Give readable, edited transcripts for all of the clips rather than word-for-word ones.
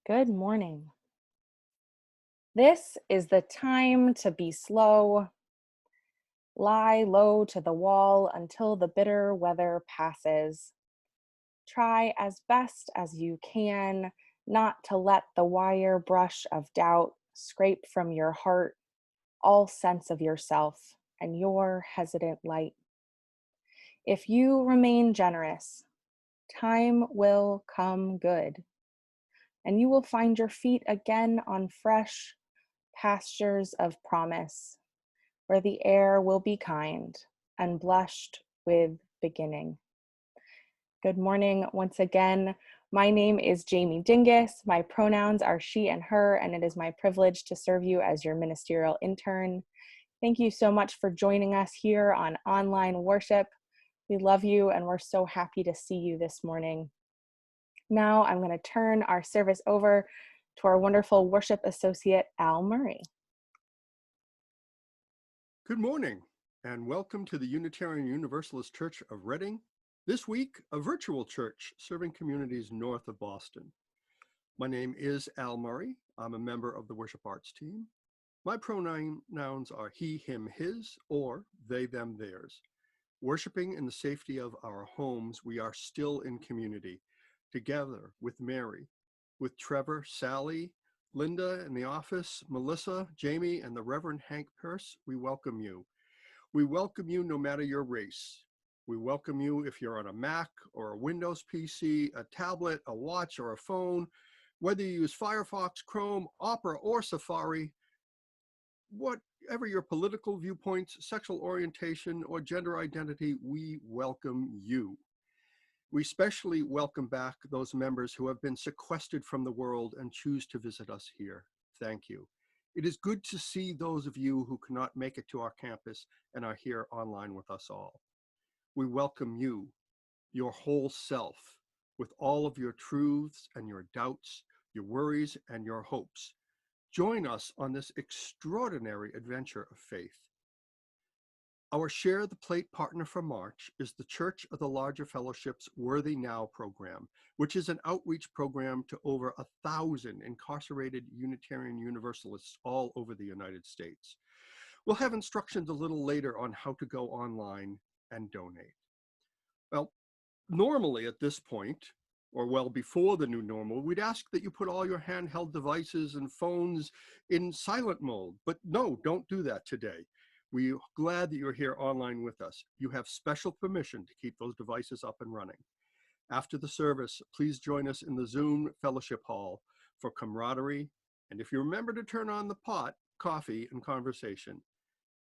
Good morning. This is the time to be slow. Lie low to the wall until the bitter weather passes. Try as best as you can not to let the wire brush of doubt scrape from your heart all sense of yourself and your hesitant light. If you remain generous, time will come good, and you will find your feet again on fresh pastures of promise, where the air will be kind and blushed with beginning. Good morning once again. My name is Jamie Dingus. My pronouns are she and her, and it is my privilege to serve you as your ministerial intern. Thank you so much for joining us here on online worship. We love you, and we're so happy to see you this morning. Now I'm going to turn our service over to our wonderful worship associate, Al Murray. Good morning, and welcome to the Unitarian Universalist Church of Reading. This week, a virtual church serving communities north of Boston. My name is Al Murray. I'm a member of the worship arts team. My pronouns are he, him, his, or they, them, theirs. Worshiping in the safety of our homes, we are still in community, together with Mary, with Trevor, Sally, Linda in the office, Melissa, Jamie, and the Reverend Hank Peirce. We welcome you. We welcome you no matter your race. We welcome you if you're on a Mac or a Windows PC, a tablet, a watch, or a phone, whether you use Firefox, Chrome, Opera, or Safari. Whatever your political viewpoints, sexual orientation, or gender identity, we welcome you. We especially welcome back those members who have been sequestered from the world and choose to visit us here. Thank you. It is good to see those of you who cannot make it to our campus and are here online with us all. We welcome you, your whole self, with all of your truths and your doubts, your worries and your hopes. Join us on this extraordinary adventure of faith. Our Share the Plate partner for March is the Church of the Larger Fellowship's Worthy Now program, which is an outreach program to over 1,000 incarcerated Unitarian Universalists all over the United States. We'll have instructions a little later on how to go online and donate. Well, normally at this point, or well before the new normal, we'd ask that you put all your handheld devices and phones in silent mode, but no, don't do that today. We're glad that you're here online with us. You have special permission to keep those devices up and running. After the service, please join us in the Zoom Fellowship Hall for camaraderie, and if you remember to turn on the pot, coffee, and conversation.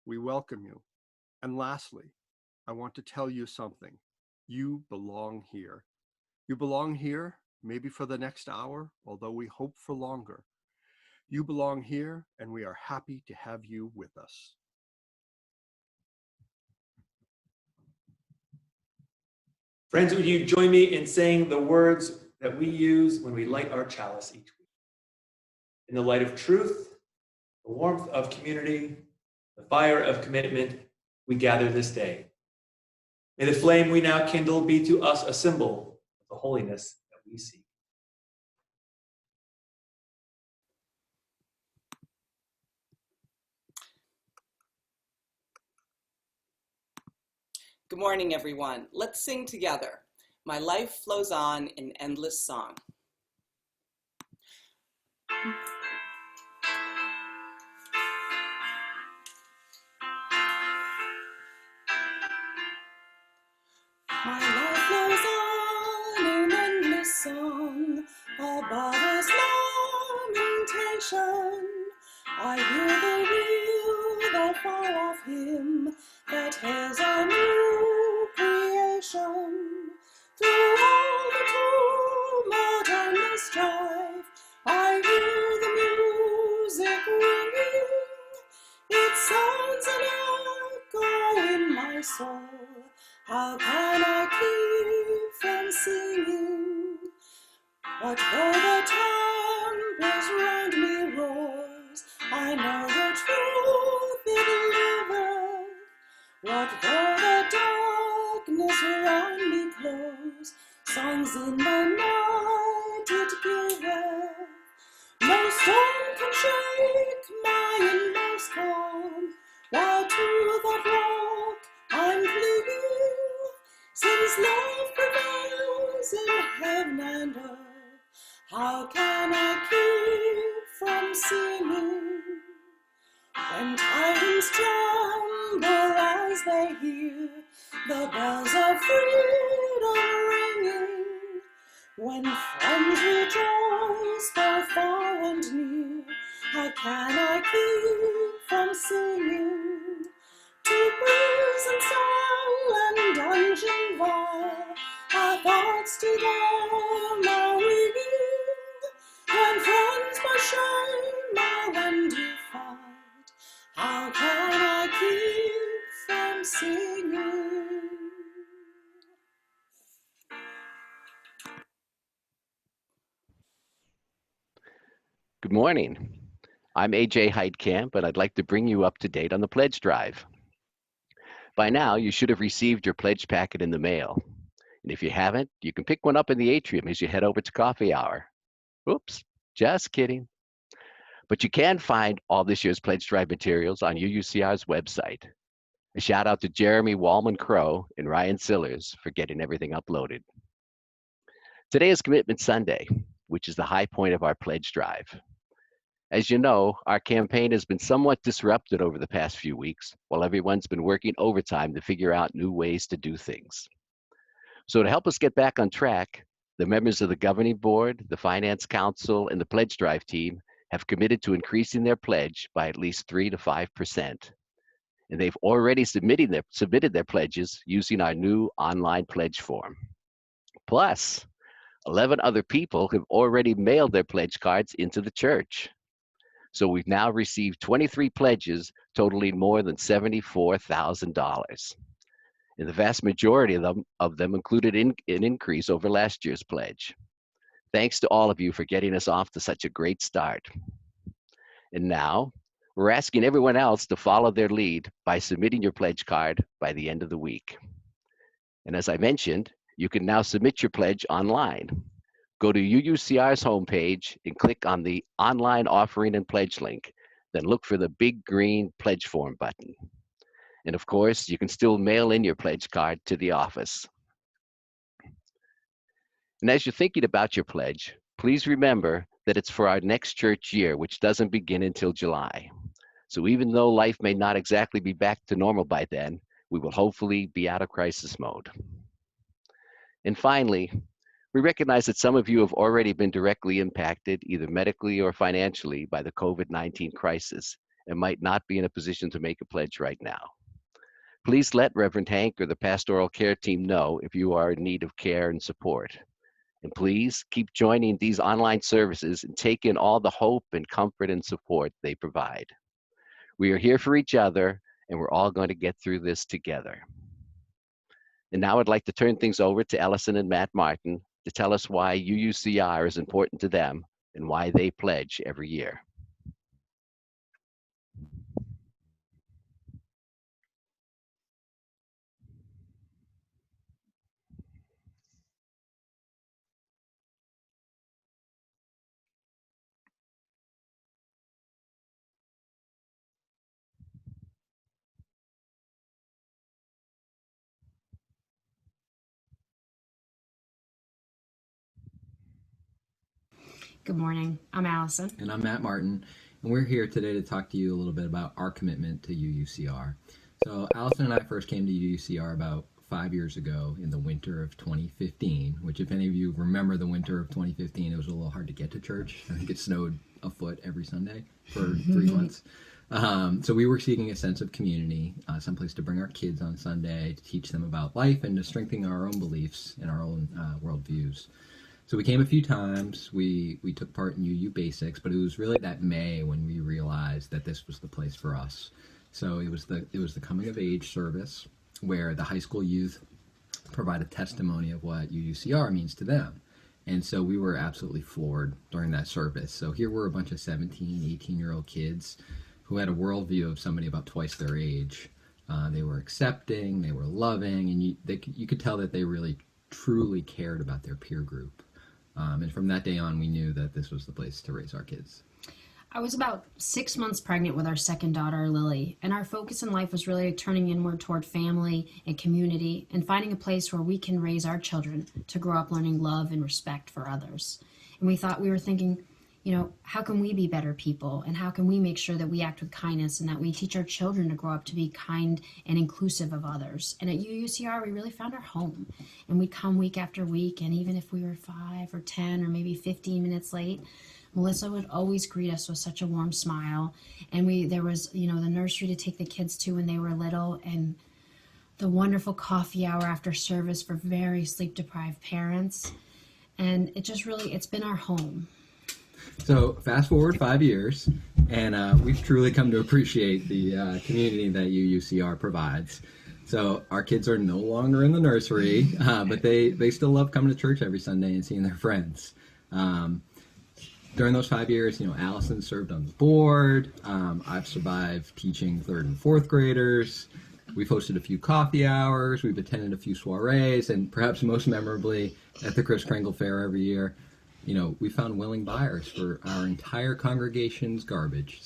We welcome you. And lastly, I want to tell you something. You belong here. You belong here, maybe for the next hour, although we hope for longer. You belong here, and we are happy to have you with us. Friends, would you join me in saying the words that we use when we light our chalice each week? In the light of truth, the warmth of community, the fire of commitment, we gather this day. May the flame we now kindle be to us a symbol of the holiness that we seek. Good morning, everyone. Let's sing together. My life flows on in endless song. My life flows on in endless song, above its lamentation. I hear the real, the far off hymn that hails a new creation. Through all the tumult and the strife, I hear the music ringing. It sounds an echo in my soul. How can I keep from singing? What though the tempest round me roars, I know the truth it liveth. What though the darkness round me close, songs in the night it giveth. shake my inmost calm, while to that rock I'm clinging, since love prevails in heaven and earth. How can I keep from singing when times tremble as they hear the bells of freedom ringing? When friends rejoice both far and near, how can I keep from singing? To prison cell and dungeon vile, our thoughts to them are winging. When friends by shame are undefied, how can I keep from singing? Good morning. I'm AJ Heidkamp, and I'd like to bring you up to date on the pledge drive. By now, you should have received your pledge packet in the mail. And if you haven't, you can pick one up in the atrium as you head over to coffee hour. Oops, just kidding. But you can find all this year's pledge drive materials on UUCR's website. A shout out to Jeremy Wallman-Crowe and Ryan Sillers for getting everything uploaded. Today is Commitment Sunday, which is the high point of our pledge drive. As you know, our campaign has been somewhat disrupted over the past few weeks, while everyone's been working overtime to figure out new ways to do things. So to help us get back on track, the members of the governing board, the finance council, and the pledge drive team have committed to increasing their pledge by at least 3 to 5%. And they've already submitted their pledges using our new online pledge form. Plus, 11 other people have already mailed their pledge cards into the church. So we've now received 23 pledges totaling more than $74,000. And the vast majority of them included an increase over last year's pledge. Thanks to all of you for getting us off to such a great start. And now, we're asking everyone else to follow their lead by submitting your pledge card by the end of the week. And as I mentioned, you can now submit your pledge online. Go to UUCR's homepage and click on the Online Offering and Pledge link. Then look for the big green Pledge Form button. And of course, you can still mail in your pledge card to the office. And as you're thinking about your pledge, please remember that it's for our next church year, which doesn't begin until July. So even though life may not exactly be back to normal by then, we will hopefully be out of crisis mode. And finally, we recognize that some of you have already been directly impacted, either medically or financially, by the COVID-19 crisis and might not be in a position to make a pledge right now. Please let Reverend Hank or the pastoral care team know if you are in need of care and support. And please keep joining these online services and take in all the hope and comfort and support they provide. We are here for each other, and we're all going to get through this together. And now I'd like to turn things over to Ellison and Matt Martin to tell us why UUCR is important to them and why they pledge every year. Good morning. I'm Allison. And I'm Matt Martin, and we're here today to talk to you a little bit about our commitment to UUCR. So Allison and I first came to UUCR about 5 years ago in the winter of 2015, which if any of you remember the winter of 2015, it was a little hard to get to church. I think it snowed a foot every Sunday for 3 months. So we were seeking a sense of community, someplace to bring our kids on Sunday, to teach them about life, and to strengthen our own beliefs and our own worldviews. So we came a few times, we took part in UU Basics, but it was really that May when we realized that this was the place for us. So it was the coming of age service where the high school youth provide a testimony of what UUCR means to them. And so we were absolutely floored during that service. So here were a bunch of 17, 18-year-old kids who had a worldview of somebody about twice their age. They were accepting, they were loving, and you could tell that they really truly cared about their peer group. And from that day on, we knew that this was the place to raise our kids. I was about 6 months pregnant with our second daughter, Lily, and our focus in life was really turning inward toward family and community and finding a place where we can raise our children to grow up learning love and respect for others. And we were thinking, how can we be better people, and how can we make sure that we act with kindness and that we teach our children to grow up to be kind and inclusive of others. And at UUCR, we really found our home, and we'd come week after week, and even if we were 5 or 10 or maybe 15 minutes late, Melissa would always greet us with such a warm smile. And there was, the nursery to take the kids to when they were little, and the wonderful coffee hour after service for very sleep-deprived parents. And it's been our home. So fast forward 5 years, and we've truly come to appreciate the community that UUCR provides. So our kids are no longer in the nursery, but they still love coming to church every Sunday and seeing their friends. During those 5 years, Allison served on the board. I've survived teaching 3rd and 4th graders. We've hosted a few coffee hours. We've attended a few soirees, and perhaps most memorably at the Kris Kringle Fair every year, we found willing buyers for our entire congregation's garbage.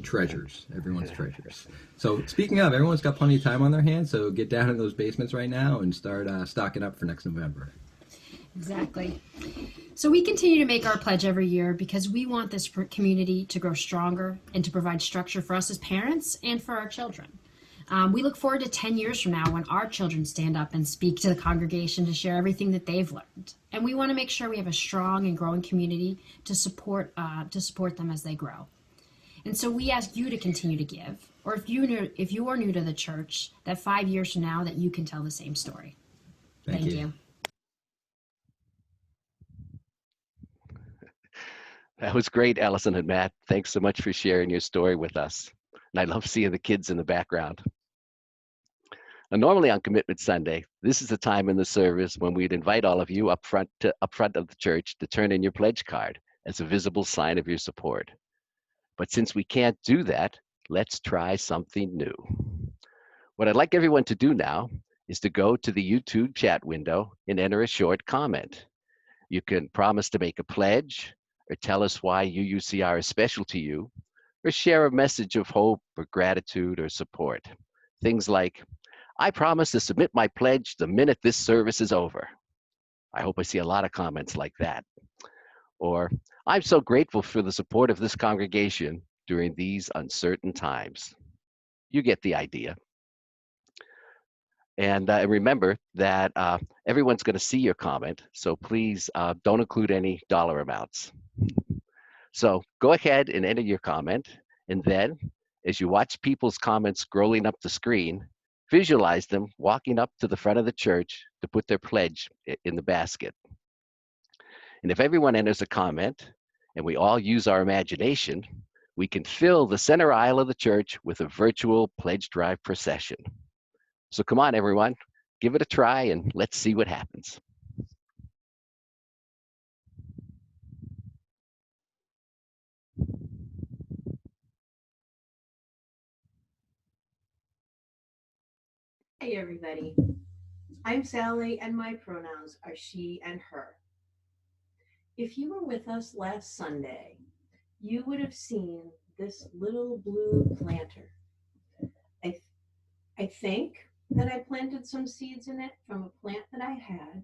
Treasures. Everyone's treasures. So speaking of, everyone's got plenty of time on their hands, so get down in those basements right now and start stocking up for next November. Exactly. So we continue to make our pledge every year because we want this community to grow stronger and to provide structure for us as parents and for our children. We look forward to 10 years from now when our children stand up and speak to the congregation to share everything that they've learned. And we want to make sure we have a strong and growing community to support them as they grow. And so we ask you to continue to give, or if you are new to the church, that 5 years from now that you can tell the same story. Thank you. That was great, Allison and Matt. Thanks so much for sharing your story with us. And I love seeing the kids in the background. Now, normally on Commitment Sunday, this is the time in the service when we'd invite all of you up front of the church to turn in your pledge card as a visible sign of your support. But since we can't do that, let's try something new. What I'd like everyone to do now is to go to the YouTube chat window and enter a short comment. You can promise to make a pledge, or tell us why UUCR is special to you, or share a message of hope or gratitude or support. Things like, I promise to submit my pledge the minute this service is over. I hope I see a lot of comments like that. Or, I'm so grateful for the support of this congregation during these uncertain times. You get the idea. And remember that everyone's going to see your comment, so please don't include any dollar amounts. So go ahead and enter your comment, and then as you watch people's comments scrolling up the screen, visualize them walking up to the front of the church to put their pledge in the basket. And if everyone enters a comment and we all use our imagination, we can fill the center aisle of the church with a virtual pledge drive procession. So come on, everyone, give it a try and let's see what happens. Hey everybody, I'm Sally and my pronouns are she and her. If you were with us last Sunday, you would have seen this little blue planter. I think that I planted some seeds in it from a plant that I had.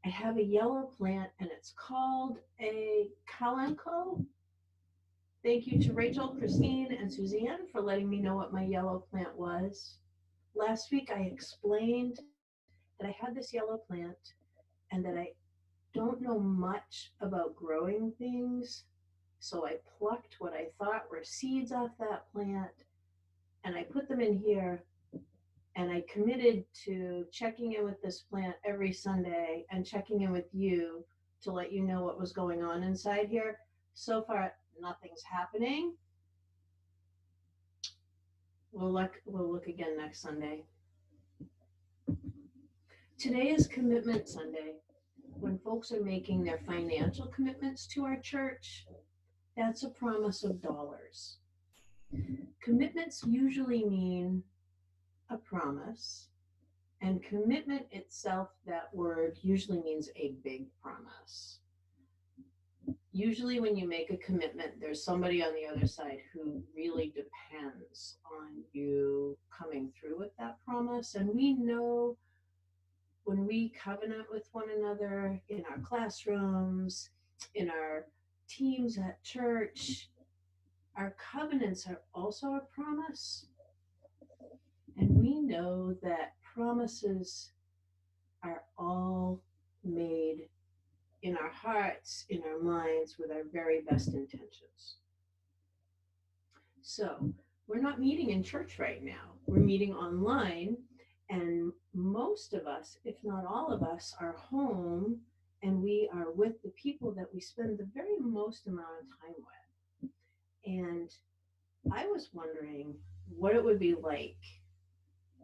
I have a yellow plant and it's called a kalanchoe. Thank you to Rachel, Christine, and Suzanne for letting me know what my yellow plant was. Last week I explained that I had this yellow plant and that I don't know much about growing things. So I plucked what I thought were seeds off that plant and I put them in here, and I committed to checking in with this plant every Sunday and checking in with you to let you know what was going on inside here. So far, nothing's happening. We'll look again next Sunday. Today is Commitment Sunday. When folks are making their financial commitments to our church, that's a promise of dollars. Commitments usually mean a promise, and commitment itself, that word, usually means a big promise. usually when you make a commitment, there's somebody on the other side who really depends on you coming through with that promise. And we know when we covenant with one another in our classrooms, in our teams at church, our covenants are also a promise. And we know that promises are all made in our hearts, in our minds, with our very best intentions. So we're not meeting in church right now. We're meeting online, and most of us, if not all of us, are home, and we are with the people that we spend the very most amount of time with. And I was wondering what it would be like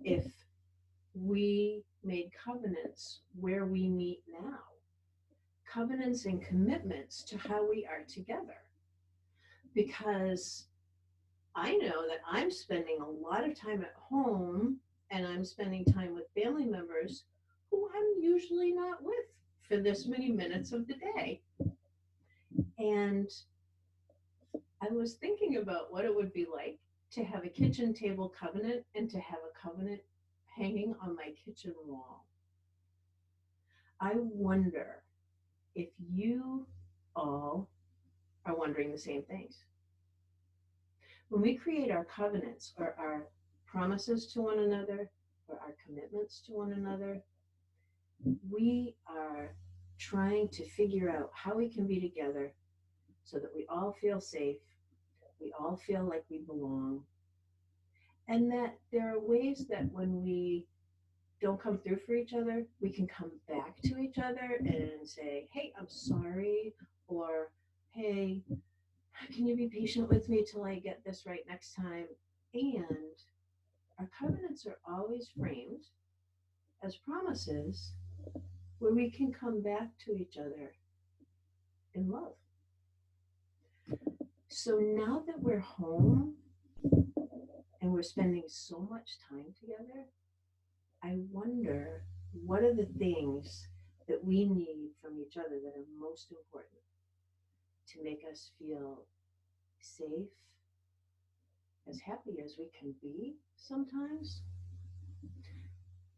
if we made covenants where we meet now. Covenants and commitments to how we are together. Because I know that I'm spending a lot of time at home, and I'm spending time with family members who I'm usually not with for this many minutes of the day. And I was thinking about what it would be like to have a kitchen table covenant and to have a covenant hanging on my kitchen wall. I wonder if you all are wondering the same things. When we create our covenants or our promises to one another or our commitments to one another, we are trying to figure out how we can be together so that we all feel safe, we all feel like we belong, and that there are ways that when we don't come through for each other, we can come back to each other and say, hey, I'm sorry, or hey, can you be patient with me till I get this right next time? And our covenants are always framed as promises where we can come back to each other in love. So now that we're home and we're spending so much time together, I wonder what are the things that we need from each other that are most important to make us feel safe, as happy as we can be sometimes,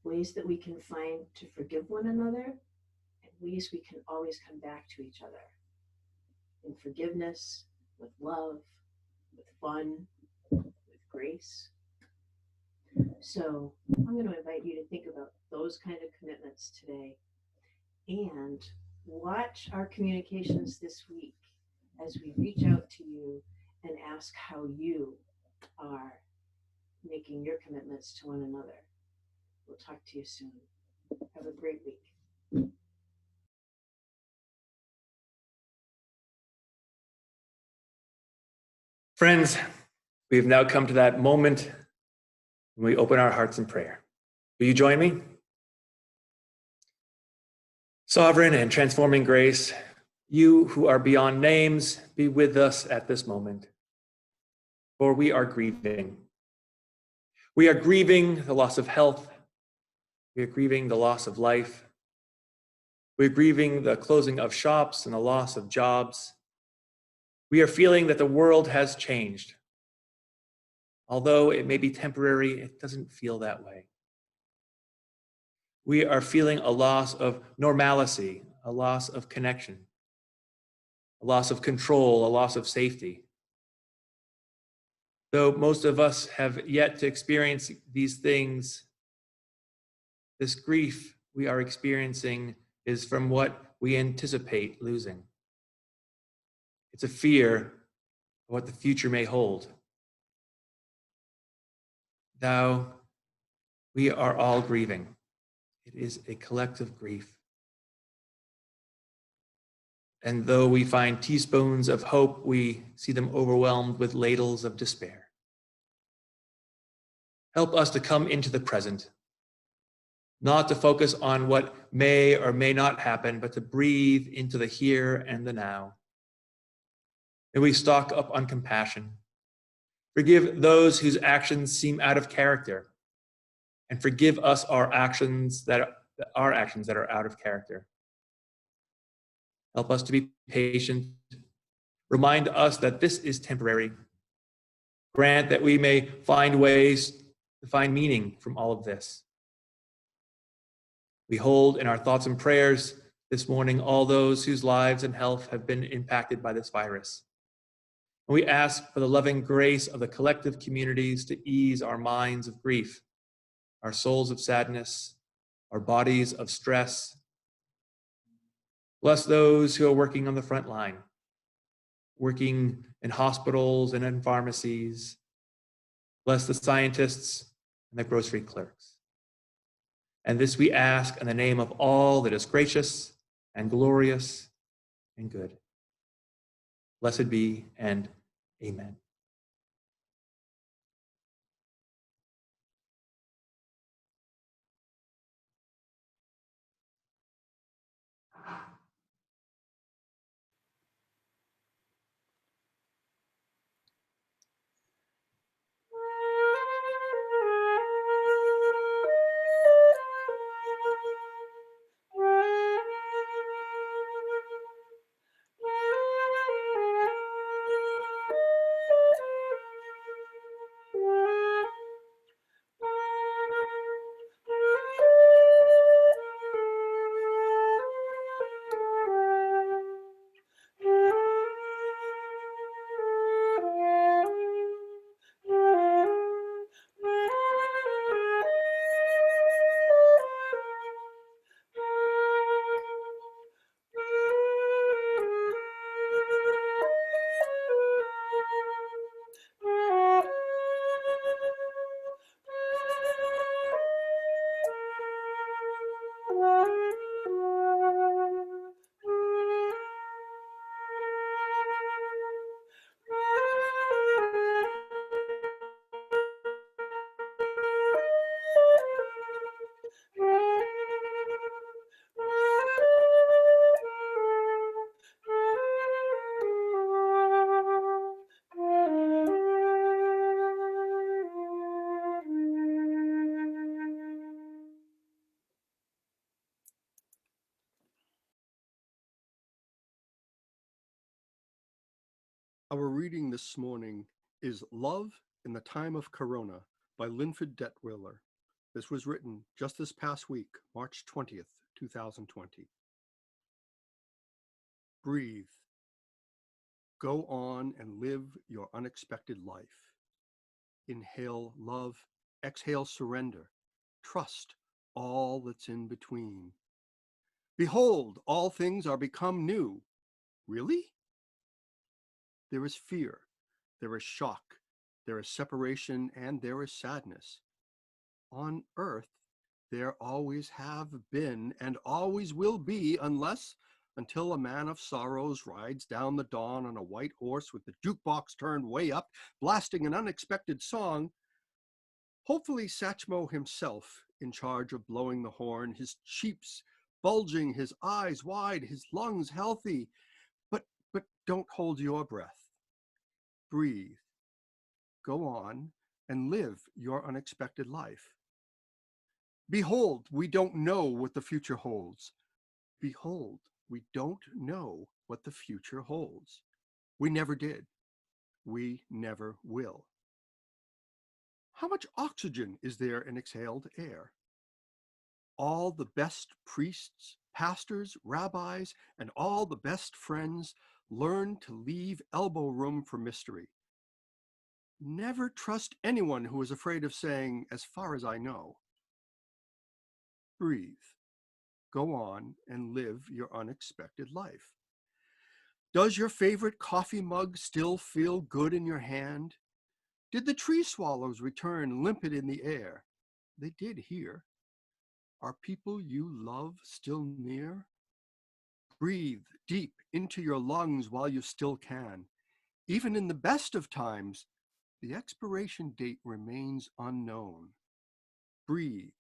ways that we can find to forgive one another, and ways we can always come back to each other in forgiveness, with love, with fun, with grace. So I'm going to invite you to think about those kind of commitments today and watch our communications this week as we reach out to you and ask how you are making your commitments to one another. We'll talk to you soon. Have a great week. Friends, we have now come to that moment when we open our hearts in prayer. Will you join me? Sovereign and transforming grace, you who are beyond names, be with us at this moment, for we are grieving. We are grieving the loss of health. We are grieving the loss of life. We are grieving the closing of shops and the loss of jobs. We are feeling that the world has changed. Although it may be temporary, it doesn't feel that way. We are feeling a loss of normalcy, a loss of connection, a loss of control, a loss of safety. Though most of us have yet to experience these things, this grief we are experiencing is from what we anticipate losing. It's a fear of what the future may hold. Thou, we are all grieving. It is a collective grief. And though we find teaspoons of hope, we see them overwhelmed with ladles of despair. Help us to come into the present, not to focus on what may or may not happen, but to breathe into the here and the now. May we stock up on compassion. Forgive those whose actions seem out of character, and forgive us our actions that are out of character. Help us to be patient. Remind us that this is temporary. Grant that we may find ways to find meaning from all of this. We hold in our thoughts and prayers this morning all those whose lives and health have been impacted by this virus. And we ask for the loving grace of the collective communities to ease our minds of grief, our souls of sadness, our bodies of stress. Bless those who are working on the front line, working in hospitals and in pharmacies. Bless the scientists and the grocery clerks. And this we ask in the name of all that is gracious and glorious and good. Blessed be, and amen. Our reading this morning is Love in the Time of Corona by Linford Detwiller. This was written just this past week, March 20th, 2020. Breathe. Go on and live your unexpected life. Inhale love, exhale surrender. Trust all that's in between. Behold, all things are become new. Really? There is fear, there is shock, there is separation, and there is sadness. On earth, there always have been and always will be, until a man of sorrows rides down the dawn on a white horse with the jukebox turned way up, blasting an unexpected song. Hopefully Satchmo himself in charge of blowing the horn, his cheeks bulging, his eyes wide, his lungs healthy. But don't hold your breath. Breathe. Go on and live your unexpected life. Behold, we don't know what the future holds. Behold, we don't know what the future holds. We never did. We never will. How much oxygen is there in exhaled air? All the best priests, pastors, rabbis, and all the best friends learn to leave elbow room for mystery. Never trust anyone who is afraid of saying, as far as I know. Breathe. Go on and live your unexpected life. Does your favorite coffee mug still feel good in your hand? Did the tree swallows return limpid in the air? They did here. Are people you love still near? Breathe deep into your lungs while you still can. Even in the best of times, the expiration date remains unknown. Breathe.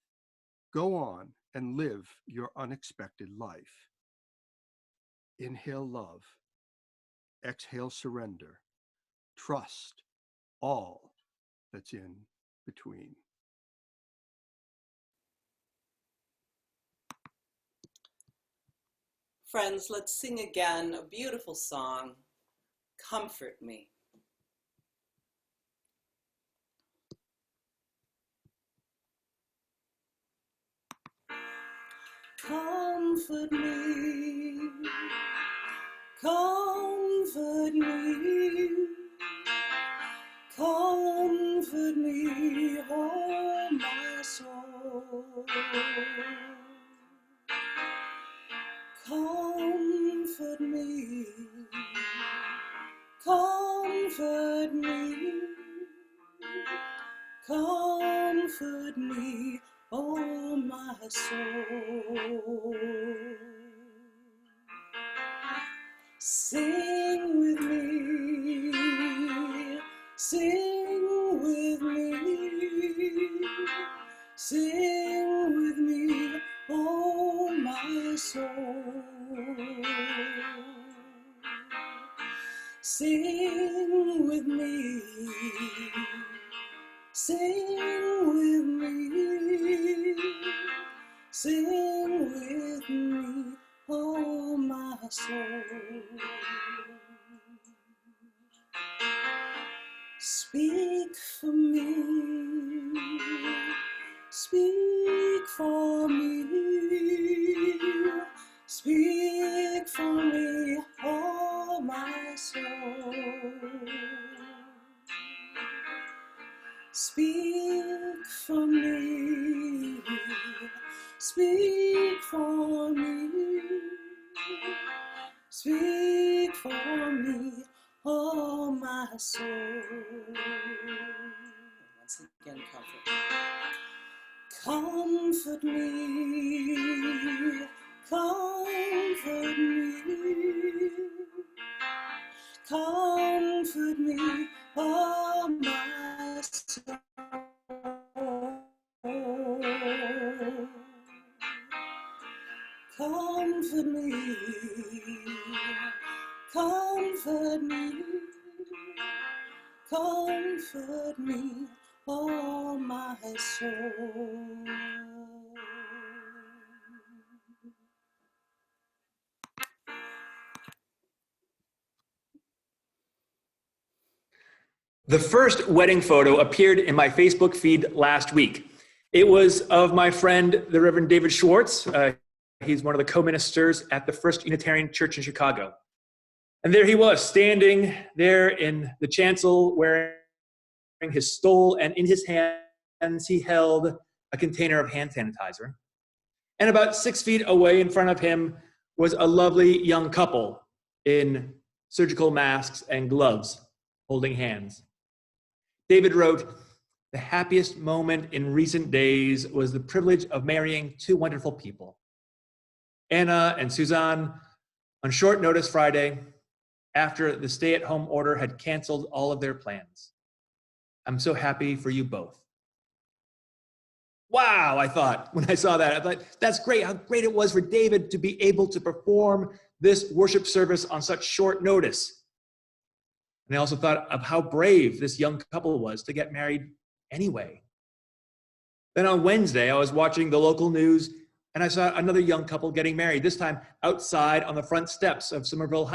Go on and live your unexpected life. Inhale love. Exhale surrender. Trust all that's in between. Friends, let's sing again a beautiful song, Comfort Me. Comfort me, comfort me, comfort me, oh my soul. Comfort me, comfort me, comfort me, oh my soul. Sing with me, sing with me, sing with me, oh my soul. Sing with me, sing with me, sing with me, oh my soul. Speak for me, speak for me, speak for me, oh my soul. Speak for me, speak for me, speak for me, oh my soul. Once again, comfort me, comfort me, comfort me, oh my soul. Comfort me, comfort me, comfort me, oh my soul. The first wedding photo appeared in my Facebook feed last week. It was of my friend, the Reverend David Schwartz. He's one of the co-ministers at the First Unitarian Church in Chicago. And there he was, standing there in the chancel, wearing his stole, and in his hands he held a container of hand sanitizer. And about 6 feet away in front of him was a lovely young couple in surgical masks and gloves, holding hands. David wrote, "The happiest moment in recent days was the privilege of marrying two wonderful people, Anna and Suzanne, on short notice Friday, after the stay-at-home order had canceled all of their plans. I'm so happy for you both." Wow, I thought, when I saw that, I thought, that's great, how great it was for David to be able to perform this worship service on such short notice. And I also thought of how brave this young couple was to get married anyway. Then on Wednesday, I was watching the local news and I saw another young couple getting married, this time outside on the front steps of Somerville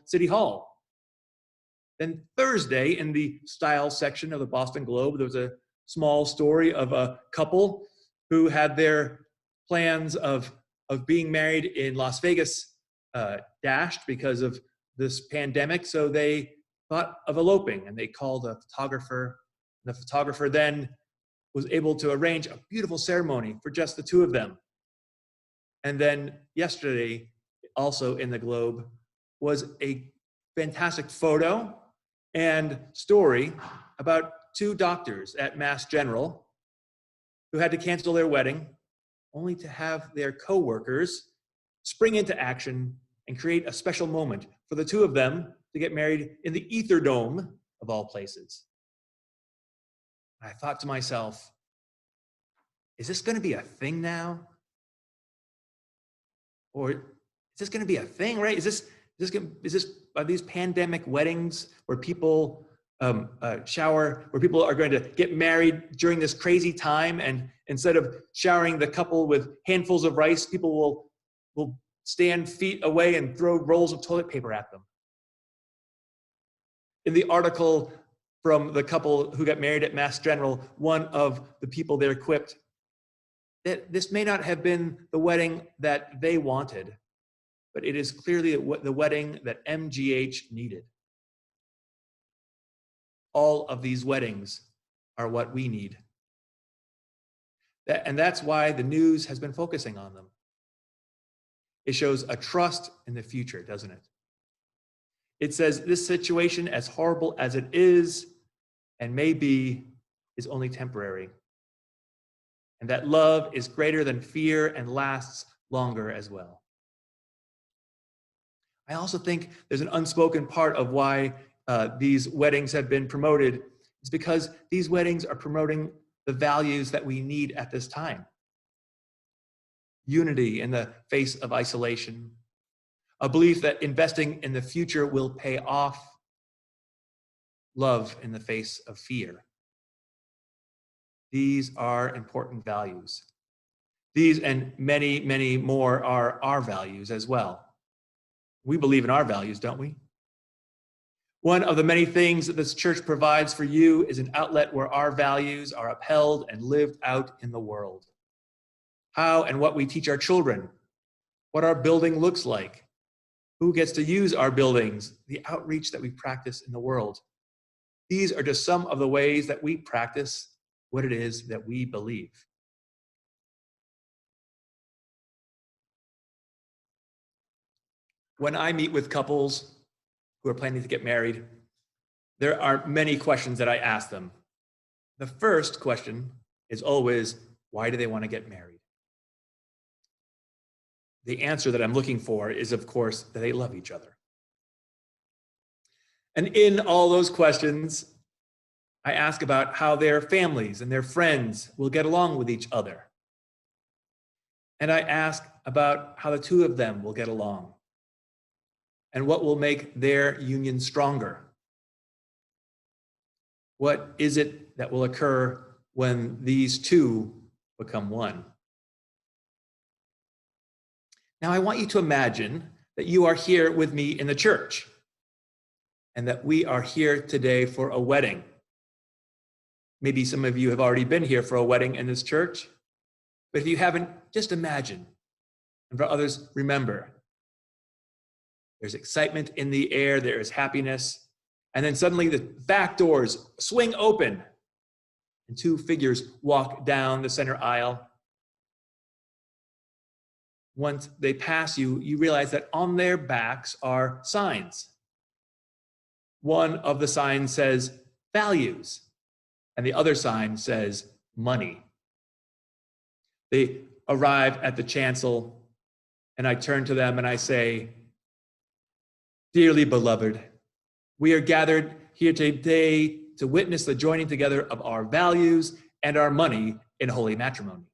City Hall. Then Thursday, in the style section of the Boston Globe, there was a small story of a couple who had their plans of being married in Las Vegas dashed because of this pandemic, so they thought of eloping, and they called a photographer. The photographer then was able to arrange a beautiful ceremony for just the two of them. And then yesterday, also in the Globe, was a fantastic photo and story about two doctors at Mass General who had to cancel their wedding only to have their co-workers spring into action and create a special moment for the two of them to get married in the Ether Dome, of all places. I thought to myself, is this going to be a thing now? Or is this going to be a thing, right? Are these pandemic weddings where people shower, where people are going to get married during this crazy time, and instead of showering the couple with handfuls of rice, people will stand feet away and throw rolls of toilet paper at them. In the article from the couple who got married at Mass General, one of the people there quipped that this may not have been the wedding that they wanted, but it is clearly the wedding that MGH needed. All of these weddings are what we need. And that's why the news has been focusing on them. It shows a trust in the future, doesn't it? It says this situation, as horrible as it is and may be, is only temporary. And that love is greater than fear and lasts longer as well. I also think there's an unspoken part of why these weddings have been promoted. It's because these weddings are promoting the values that we need at this time. Unity in the face of isolation, a belief that investing in the future will pay off, love in the face of fear. These are important values. These and many, many more are our values as well. We believe in our values, don't we? One of the many things that this church provides for you is an outlet where our values are upheld and lived out in the world. How and what we teach our children, what our building looks like, who gets to use our buildings, the outreach that we practice in the world. These are just some of the ways that we practice what it is that we believe. When I meet with couples who are planning to get married, there are many questions that I ask them. The first question is always, why do they want to get married? The answer that I'm looking for is, of course, that they love each other. And in all those questions, I ask about how their families and their friends will get along with each other. And I ask about how the two of them will get along and what will make their union stronger. What is it that will occur when these two become one? Now, I want you to imagine that you are here with me in the church and that we are here today for a wedding. Maybe some of you have already been here for a wedding in this church, but if you haven't, just imagine. And for others, remember. There's excitement in the air, there is happiness, and then suddenly the back doors swing open and two figures walk down the center aisle. Once they pass you, you realize that on their backs are signs. One of the signs says values, and the other sign says money. They arrive at the chancel, and I turn to them and I say, "Dearly beloved, we are gathered here today to witness the joining together of our values and our money in holy matrimony.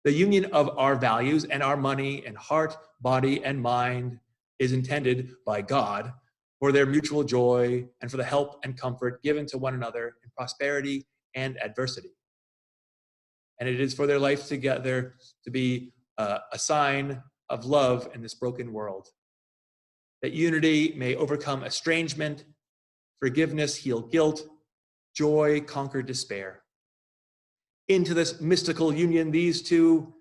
The union of our values and our money in heart, body, and mind is intended by God for their mutual joy and for the help and comfort given to one another in prosperity and adversity. And it is for their life together to be a sign of love in this broken world. That unity may overcome estrangement, forgiveness heal guilt, joy conquer despair. Into this mystical union, these two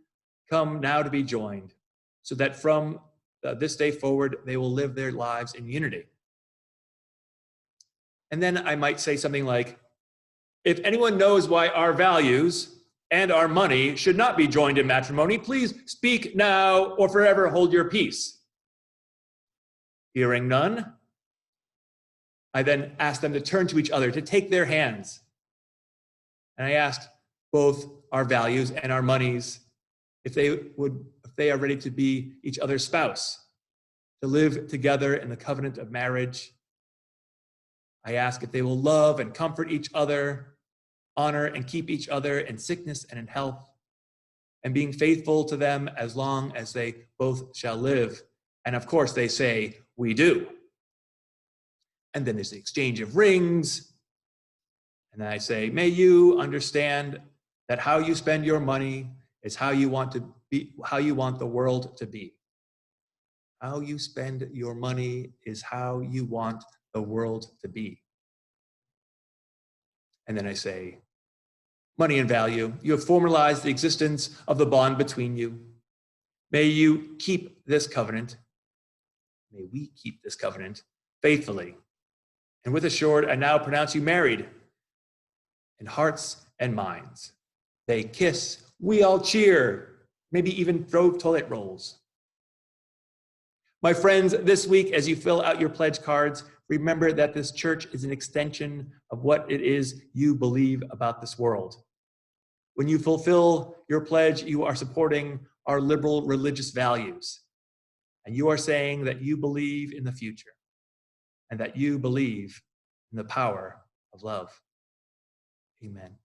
come now to be joined, so that from this day forward, they will live their lives in unity." And then I might say something like, "If anyone knows why our values and our money should not be joined in matrimony, please speak now or forever hold your peace." Hearing none, I then asked them to turn to each other, to take their hands. And I asked both our values and our monies if they are ready to be each other's spouse, to live together in the covenant of marriage. I asked if they will love and comfort each other, honor and keep each other in sickness and in health, and being faithful to them as long as they both shall live. And of course they say, "We do." And then there's the exchange of rings. And then I say, "May you understand that how you spend your money is how you want the world to be. How you spend your money is how you want the world to be. And then I say, money and value, you have formalized the existence of the bond between you. May you keep this covenant. May we keep this covenant faithfully. And with assured, I now pronounce you married in hearts and minds. They kiss, we all cheer, maybe even throw toilet rolls. My friends, this week, as you fill out your pledge cards, remember that this church is an extension of what it is you believe about this world. When you fulfill your pledge, you are supporting our liberal religious values. And you are saying that you believe in the future and that you believe in the power of love. Amen.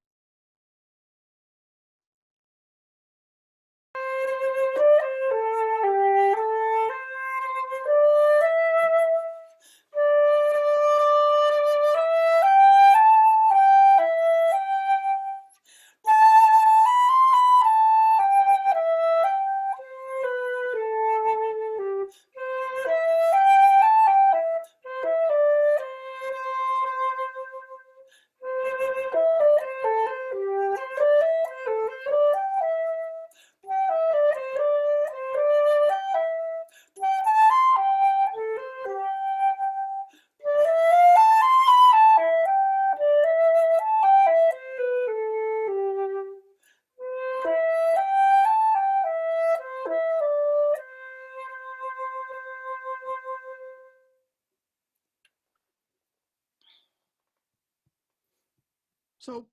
So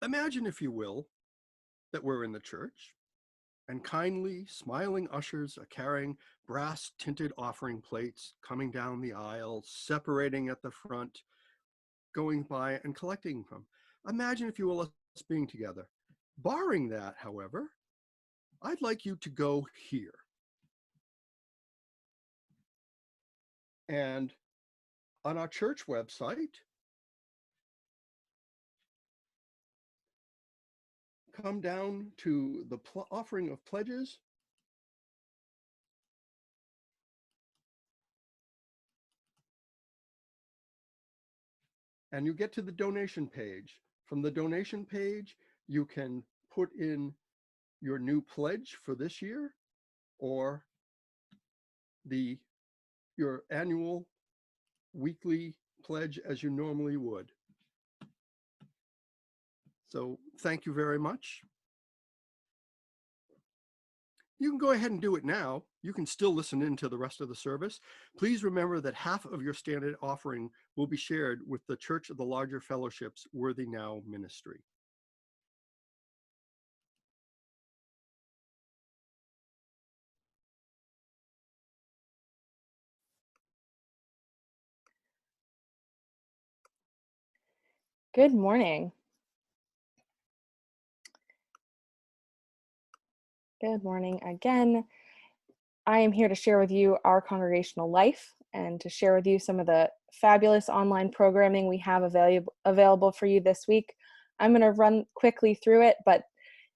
imagine, if you will, that we're in the church and kindly smiling ushers are carrying brass tinted offering plates, coming down the aisle, separating at the front, going by and collecting from. Imagine, if you will, us being together. Barring that, however, I'd like you to go here. And on our church website, come down to the offering of pledges. And you get to the donation page. From the donation page, you can put in your new pledge for this year or your annual weekly pledge as you normally would. So thank you very much. You can go ahead and do it now. You can still listen in to the rest of the service. Please remember that half of your standard offering will be shared with the Church of the Larger Fellowship's Worthy Now ministry. Good morning. Good morning again. I am here to share with you our congregational life and to share with you some of the fabulous online programming we have available for you this week. I'm going to run quickly through it, but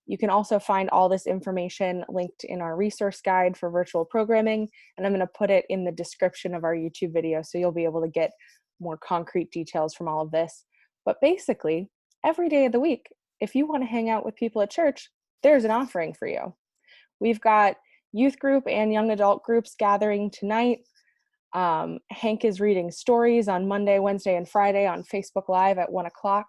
you can also find all this information linked in our resource guide for virtual programming, and I'm going to put it in the description of our YouTube video so you'll be able to get more concrete details from all of this. But basically, every day of the week, if you want to hang out with people at church, there's an offering for you. We've got youth group and young adult groups gathering tonight. Hank is reading stories on Monday, Wednesday, and Friday on Facebook Live at 1 o'clock.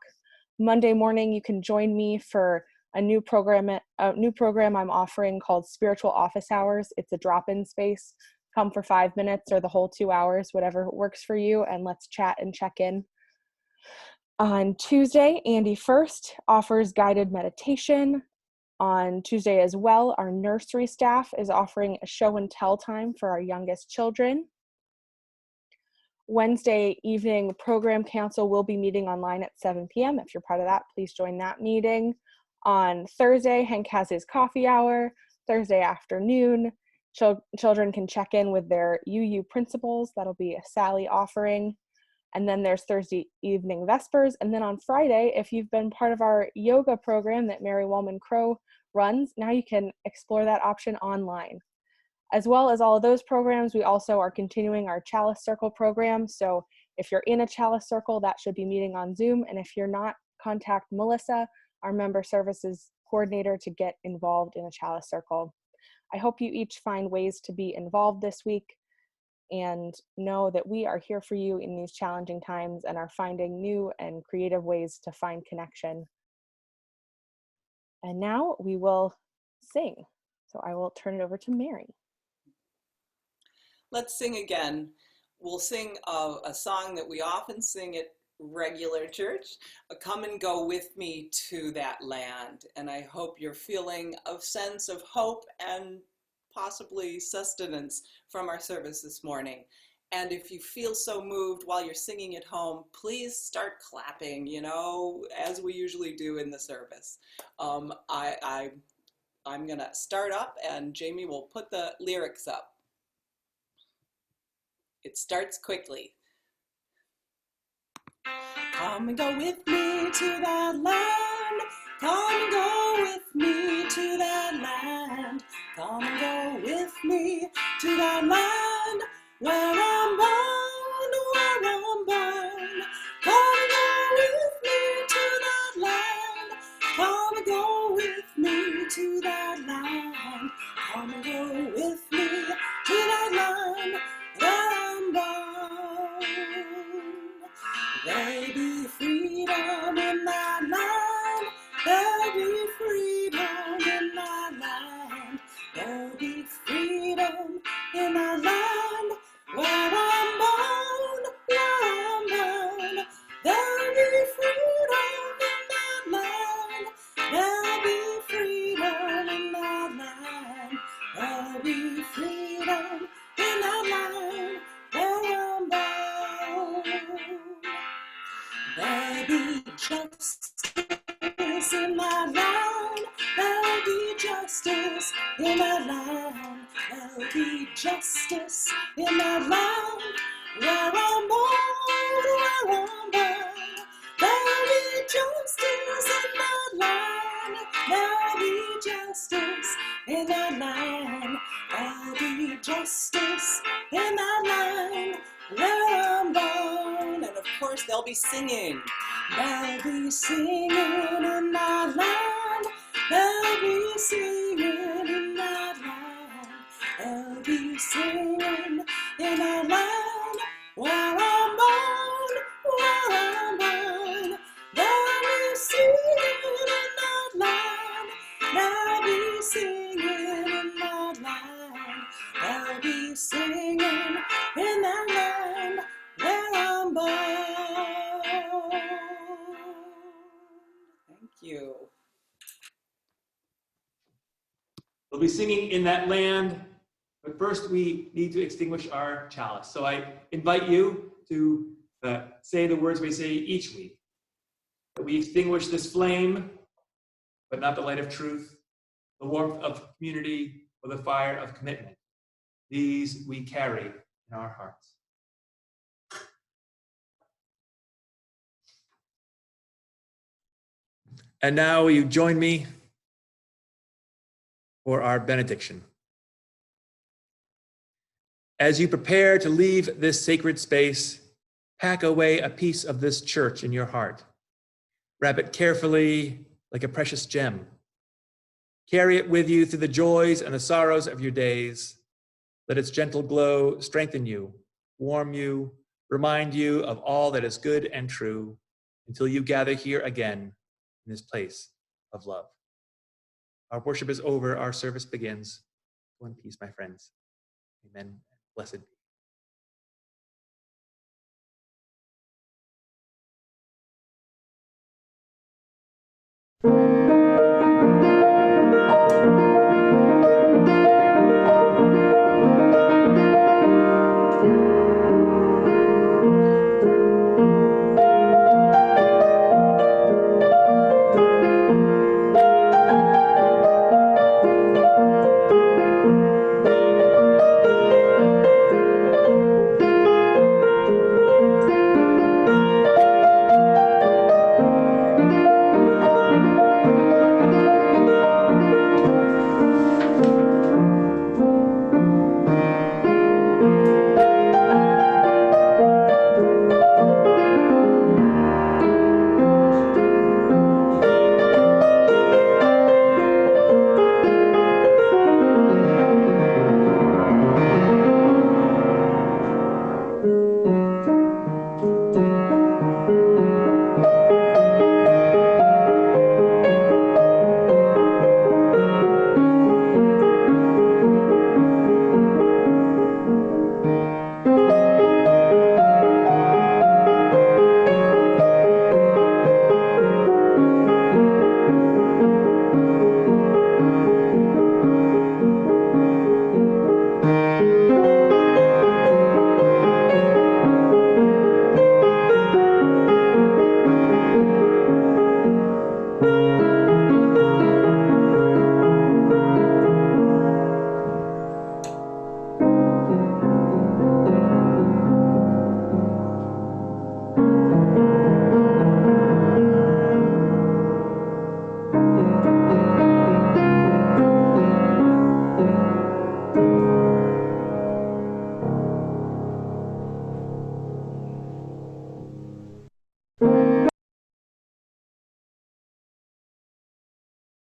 Monday morning, you can join me for a new program I'm offering called Spiritual Office Hours. It's a drop-in space. Come for 5 minutes or the whole 2 hours, whatever works for you, and let's chat and check in. On Tuesday, Andy First offers guided meditation. On Tuesday as well, our nursery staff is offering a show and tell time for our youngest children. Wednesday evening, Program Council will be meeting online at 7 p.m. If you're part of that, please join that meeting. On Thursday, Hank has his coffee hour. Thursday afternoon, children can check in with their UU principals. That'll be a Sally offering. And then there's Thursday evening Vespers. And then on Friday, if you've been part of our yoga program that Mary Wellman Crow runs, now you can explore that option online. As well as all of those programs, we also are continuing our Chalice Circle program. So if you're in a Chalice Circle, that should be meeting on Zoom. And if you're not, contact Melissa, our member services coordinator, to get involved in a Chalice Circle. I hope you each find ways to be involved this week and know that we are here for you in these challenging times and are finding new and creative ways to find connection. And now we will sing. So I will turn it over to Mary. Let's sing again. We'll sing a song that we often sing at regular church, Come and Go With Me to That Land. And I hope you're feeling a sense of hope and possibly sustenance from our service this morning. And if you feel so moved while you're singing at home, please start clapping, you know, as we usually do in the service. I'm gonna start up and Jamie will put the lyrics up. It starts quickly. Come and go with me to that land. Come and go with me to that land. Come and go with me to that land where I'm bound, where I'm bound. Come and go with me to that land. Come and go with me to that land. Come and go with me to that land where I'm bound. There'll be freedom in that land. There'll be freedom in that land. There'll be freedom in that land where I'm bound, where I'm bound. There'll be freedom in that land. There'll be freedom in that land. There'll be freedom in that land where I'm bound. There'll be justice in that land. There'll be justice in that land. There'll be justice in that land where I'm born, where I'm born. There'll be justice in that land. There'll be justice in that land. There'll be justice in that land where I'm born. And of course, they'll be singing. They'll be singing in that land. They'll be singing in that land. They'll be singing in that land where I'm born, where I'm born. They'll be singing in that land. They'll be singing in that land. They'll be singing in that land where I'm born. Thank you. We'll be singing in that land, but first we need to extinguish our chalice. So I invite you to say the words we say each week. That we extinguish this flame, but not the light of truth, the warmth of community, or the fire of commitment. These we carry in our hearts. And now will you join me for our benediction? As you prepare to leave this sacred space, pack away a piece of this church in your heart. Wrap it carefully like a precious gem. Carry it with you through the joys and the sorrows of your days. Let its gentle glow strengthen you, warm you, remind you of all that is good and true until you gather here again in this place of love. Our worship is over. Our service begins. Go in peace, my friends. Amen. Blessed be.